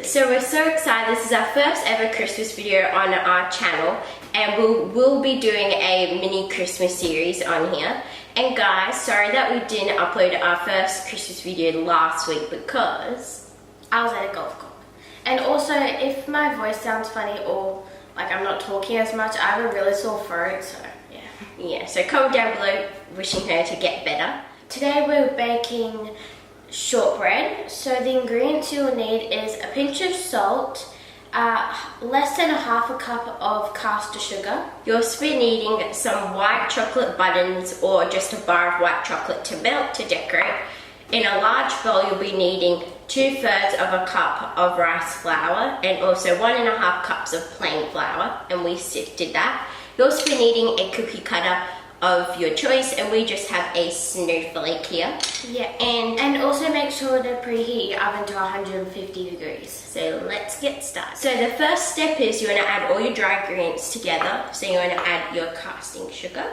So we're so excited. This is our first ever Christmas video on our channel, and we'll be doing a mini Christmas series on here. And guys, sorry that we didn't upload our first Christmas video last week because I was at a golf club. And also, if my voice sounds funny or like I'm not talking as much, I have a really sore throat, so yeah. Yeah, so comment down below wishing her to get better. Today we're baking shortbread. So the ingredients you'll need is a pinch of salt, less than half a cup of caster sugar. You'll also be needing some white chocolate buttons or just a bar of white chocolate to melt to decorate. In a large bowl you'll be needing 2/3 of a cup of rice flour and also 1.5 cups of plain flour, and we sifted that. You'll also be needing a cookie cutter of your choice, and we just have a snowflake here. Yeah, and also make sure to preheat your oven to 150 degrees. So let's get started. So the first step is you want to add all your dry ingredients together. So you want to add your casting sugar.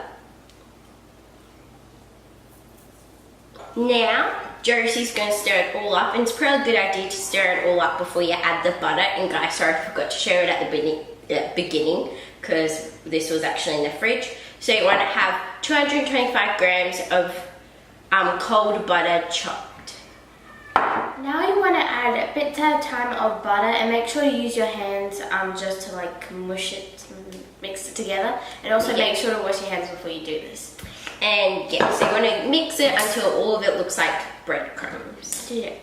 Now, Josie's going to stir it all up, and it's probably a good idea to stir it all up before you add the butter. And guys, sorry I forgot to show it at the beginning because this was actually in the fridge. So you want to have 225 grams of cold butter chopped. Now you want to add bits at a time of butter, and make sure you use your hands just to like mush it, mix it together, and also make sure to wash your hands before you do this. And yeah, so you want to mix it until all of it looks like breadcrumbs. Yeah.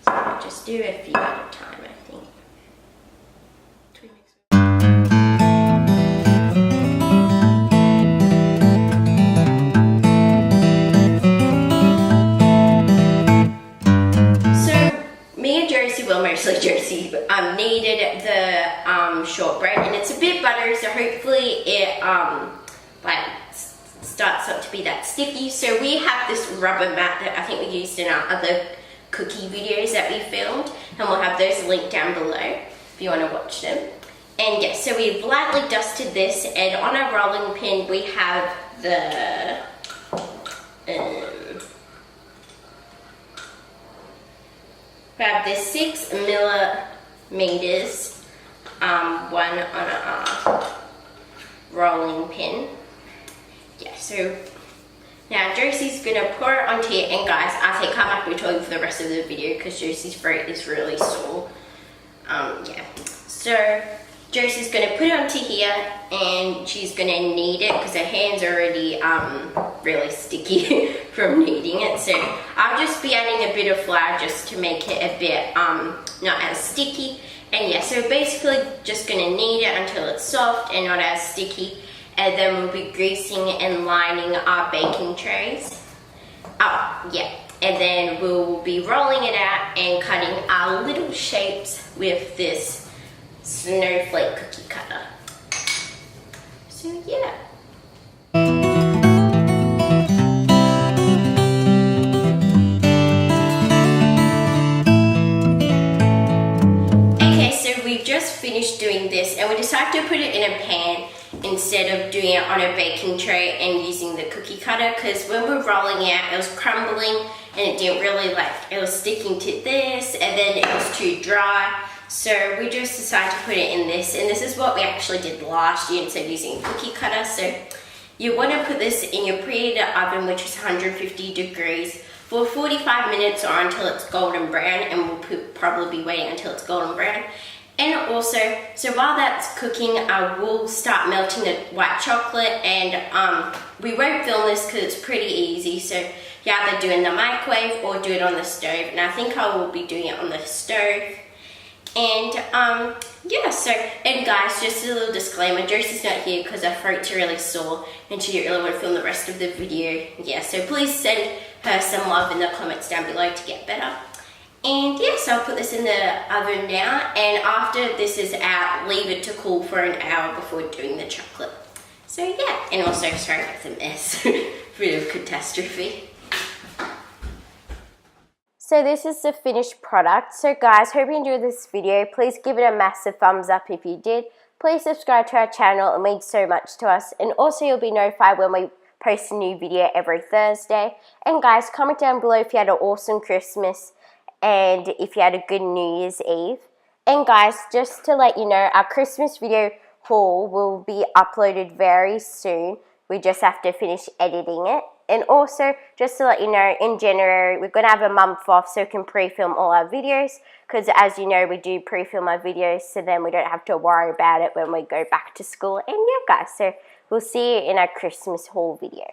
So just do a few at a time, I think. Mostly Josie, kneaded the shortbread, and it's a bit buttery, so hopefully it like starts not to be that sticky. So we have this rubber mat that I think we used in our other cookie videos that we filmed, and we'll have those linked down below if you want to watch them. And yes, so we've lightly dusted this, and on our rolling pin we have the we have this 6 millimeters, 1.5 rolling pin. Yeah, so now Josie's gonna pour it onto here, and guys, I think I might be talking for the rest of the video because Josie's throat is really sore. Yeah, so Josie's gonna put it onto here, and she's gonna knead it because her hands are already really sticky from kneading it. So I'll just be adding a bit of flour just to make it a bit not as sticky. And yeah, so basically just gonna knead it until it's soft and not as sticky, and then we'll be greasing and lining our baking trays. Oh yeah, and then we'll be rolling it out and cutting our little shapes with this snowflake cookie cutter. So yeah. Okay, so we've just finished doing this, and we decided to put it in a pan instead of doing it on a baking tray and using the cookie cutter, because when we were rolling it out, it was crumbling and it didn't really it was sticking to this, and then it was too dry. So we just decided to put it in this, and this is what we actually did last year instead of using a cookie cutter. So you want to put this in your preheated oven, which is 150 degrees, for 45 minutes or until it's golden brown, and we'll probably be waiting until it's golden brown. And also, so while that's cooking, we'll start melting the white chocolate, and we won't film this because it's pretty easy. So you either do it in the microwave or do it on the stove, and I think I will be doing it on the stove. And yeah, so, and guys, just a little disclaimer, Josie's not here because her throat's really sore and she didn't really want to film the rest of the video. Yeah, so please send her some love in the comments down below to get better. And yeah, so I'll put this in the oven now, and after this is out, leave it to cool for an hour before doing the chocolate. So yeah, and also sorry about the mess, bit of catastrophe. So this is the finished product. So guys, hope you enjoyed this video. Please give it a massive thumbs up if you did. Please subscribe to our channel, it means so much to us. And also you'll be notified when we post a new video every Thursday. And guys, comment down below if you had an awesome Christmas and if you had a good New Year's Eve. And guys, just to let you know, our Christmas video haul will be uploaded very soon. We just have to finish editing it. And also, just to let you know, in January, we're going to have a month off so we can pre-film all our videos. Because as you know, we do pre-film our videos, so then we don't have to worry about it when we go back to school. And yeah, guys, so we'll see you in our Christmas haul video.